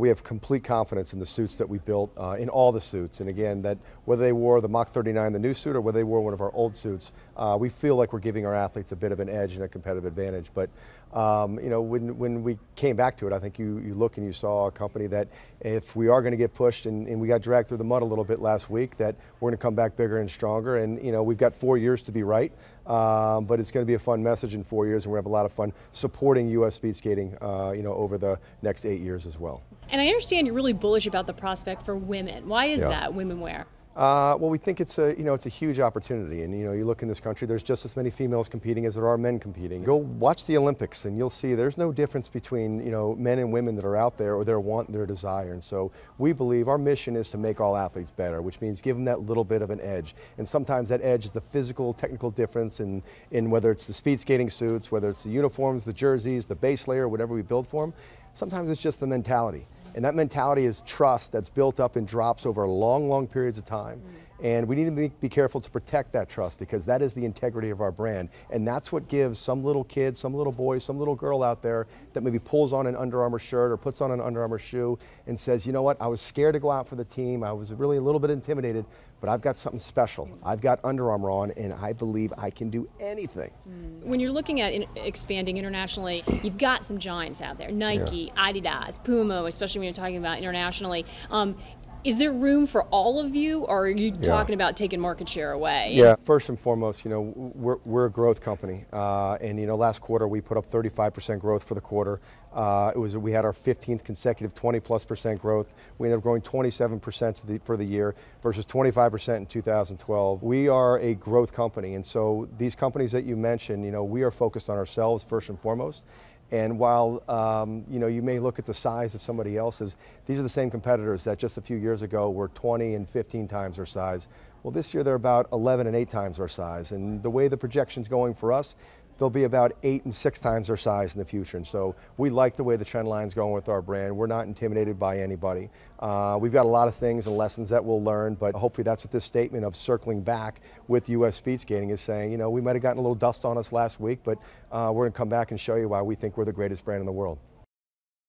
We have complete confidence in the suits that we built, in all the suits. And again, that whether they wore the Mach 39, the new suit, or whether they wore one of our old suits, we feel like we're giving our athletes a bit of an edge and a competitive advantage. But when we came back to it, I think you look and you saw a company that if we are going to get pushed and we got dragged through the mud a little bit last week, that we're going to come back bigger and stronger. And we've got 4 years to be right, but it's going to be a fun message in 4 years, and we're going to have a lot of fun supporting U.S. speed skating over the next 8 years as well. And I understand you're really bullish about the prospect for women. Why is that, women wear? Well, we think it's a huge opportunity, and you look in this country, there's just as many females competing as there are men competing. Go watch the Olympics, and you'll see there's no difference between men and women that are out there, or their want and their desire. And so we believe our mission is to make all athletes better, which means give them that little bit of an edge. And sometimes that edge is the physical, technical difference in whether it's the speed skating suits, whether it's the uniforms, the jerseys, the base layer, whatever we build for them. Sometimes it's just the mentality. And that mentality is trust that's built up in drops over long, long periods of time. And we need to be careful to protect that trust, because that is the integrity of our brand. And that's what gives some little kid, some little boy, some little girl out there that maybe pulls on an Under Armour shirt or puts on an Under Armour shoe and says, you know what, I was scared to go out for the team. I was really a little bit intimidated, but I've got something special. I've got Under Armour on, and I believe I can do anything. When you're looking at expanding internationally, you've got some giants out there, Nike, Adidas, Puma, especially when you're talking about internationally. Is there room for all of you, or are you talking about taking market share away? Yeah, first and foremost, we're a growth company. And last quarter we put up 35% growth for the quarter. We had our 15th consecutive 20+% growth. We ended up growing 27% for the year versus 25% in 2012. We are a growth company, and so these companies that you mentioned, we are focused on ourselves first and foremost. And while you may look at the size of somebody else's, these are the same competitors that just a few years ago were 20 and 15 times our size. Well, this year they're about 11 and 8 times our size. And the way the projection's going for us, they'll be about 8 and 6 times their size in the future. And so we like the way the trend line's going with our brand. We're not intimidated by anybody. We've got a lot of things and lessons that we'll learn, but hopefully that's what this statement of circling back with U.S. speed skating is saying. We might have gotten a little dust on us last week, but we're going to come back and show you why we think we're the greatest brand in the world.